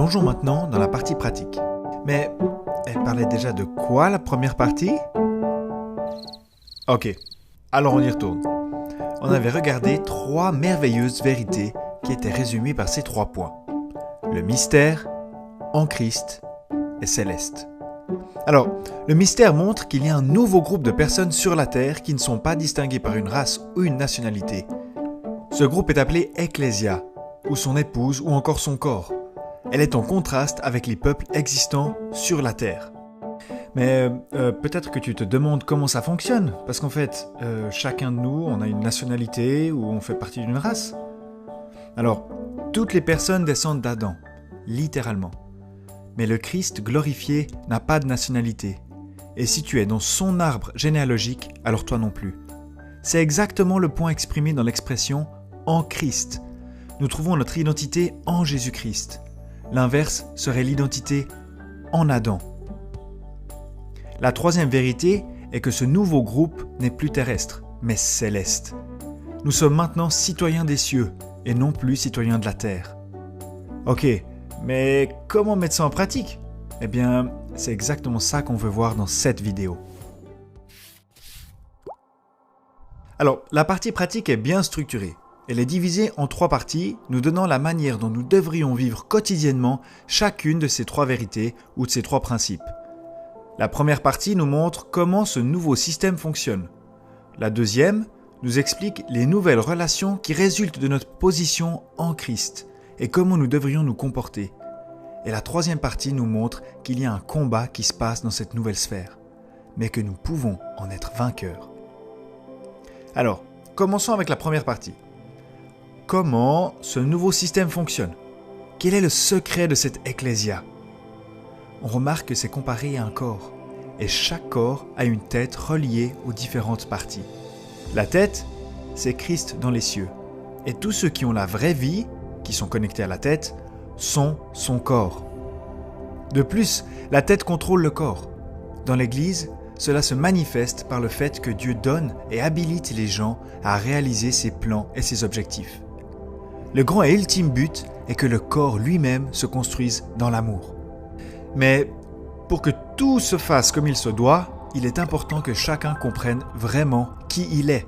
Plongeons maintenant dans la partie pratique. Mais elle parlait déjà de quoi la première partie ? Ok, alors on y retourne. On avait regardé 3 merveilleuses vérités qui étaient résumées par ces 3 points. Le mystère, en Christ et céleste. Alors, le mystère montre qu'il y a un nouveau groupe de personnes sur la terre qui ne sont pas distinguées par une race ou une nationalité. Ce groupe est appelé Ecclésia, ou son épouse, ou encore son corps. Elle est en contraste avec les peuples existants sur la terre. Mais peut-être que tu te demandes comment ça fonctionne, parce qu'en fait, chacun de nous, on a une nationalité ou on fait partie d'une race. Alors, toutes les personnes descendent d'Adam, littéralement. Mais le Christ glorifié n'a pas de nationalité. Et si tu es dans son arbre généalogique, alors toi non plus. C'est exactement le point exprimé dans l'expression « en Christ ». Nous trouvons notre identité en Jésus-Christ. L'inverse serait l'identité en Adam. La 3e vérité est que ce nouveau groupe n'est plus terrestre, mais céleste. Nous sommes maintenant citoyens des cieux et non plus citoyens de la terre. Ok, mais comment mettre ça en pratique ? Eh bien, c'est exactement ça qu'on veut voir dans cette vidéo. Alors, la partie pratique est bien structurée. Elle est divisée en 3 parties, nous donnant la manière dont nous devrions vivre quotidiennement chacune de ces 3 vérités ou de ces 3 principes. La première partie nous montre comment ce nouveau système fonctionne. La deuxième nous explique les nouvelles relations qui résultent de notre position en Christ et comment nous devrions nous comporter. Et la 3e partie nous montre qu'il y a un combat qui se passe dans cette nouvelle sphère, mais que nous pouvons en être vainqueurs. Alors, commençons avec la première partie. Comment ce nouveau système fonctionne ? Quel est le secret de cette ecclésia ? On remarque que c'est comparé à un corps, et chaque corps a une tête reliée aux différentes parties. La tête, c'est Christ dans les cieux, et tous ceux qui ont la vraie vie, qui sont connectés à la tête, sont son corps. De plus, la tête contrôle le corps. Dans l'Église, cela se manifeste par le fait que Dieu donne et habilite les gens à réaliser ses plans et ses objectifs. Le grand et ultime but est que le corps lui-même se construise dans l'amour. Mais pour que tout se fasse comme il se doit, il est important que chacun comprenne vraiment qui il est.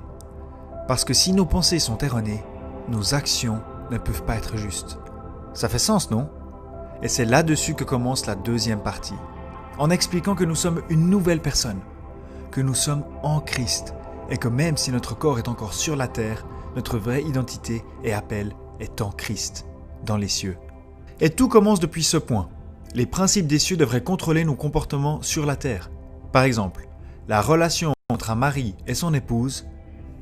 Parce que si nos pensées sont erronées, nos actions ne peuvent pas être justes. Ça fait sens, non ? Et c'est là-dessus que commence la 2e partie, en expliquant que nous sommes une nouvelle personne, que nous sommes en Christ, et que même si notre corps est encore sur la terre, notre vraie identité et appel est en Christ, dans les cieux. Et tout commence depuis ce point. Les principes des cieux devraient contrôler nos comportements sur la terre. Par exemple, la relation entre un mari et son épouse,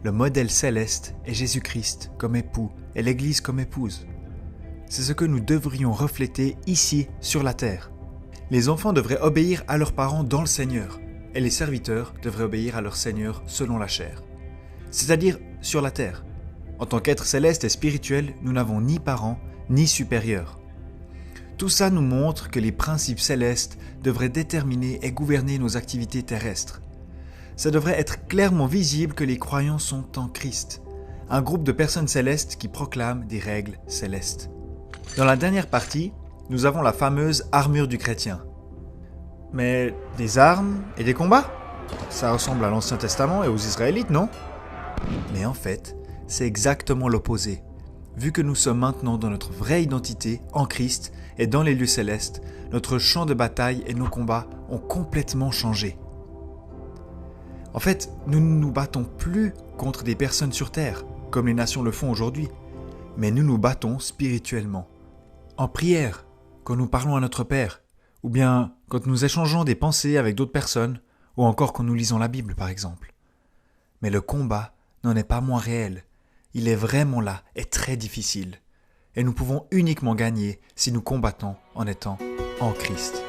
le modèle céleste est Jésus-Christ comme époux et l'Église comme épouse. C'est ce que nous devrions refléter ici sur la terre. Les enfants devraient obéir à leurs parents dans le Seigneur, et les serviteurs devraient obéir à leur Seigneur selon la chair, c'est-à-dire sur la terre. En tant qu'être céleste et spirituel, nous n'avons ni parents ni supérieurs. Tout ça nous montre que les principes célestes devraient déterminer et gouverner nos activités terrestres. Ça devrait être clairement visible que les croyants sont en Christ, un groupe de personnes célestes qui proclament des règles célestes. Dans la dernière partie, nous avons la fameuse armure du chrétien. Mais des armes et des combats ? Ça ressemble à l'Ancien Testament et aux Israélites, non ? Mais en fait, c'est exactement l'opposé. Vu que nous sommes maintenant dans notre vraie identité, en Christ et dans les lieux célestes, notre champ de bataille et nos combats ont complètement changé. En fait, nous ne nous battons plus contre des personnes sur terre, comme les nations le font aujourd'hui, mais nous nous battons spirituellement. En prière, quand nous parlons à notre Père, ou bien quand nous échangeons des pensées avec d'autres personnes, ou encore quand nous lisons la Bible par exemple. Mais le combat n'en est pas moins réel. Il est vraiment là et très difficile. Et nous pouvons uniquement gagner si nous combattons en étant en Christ.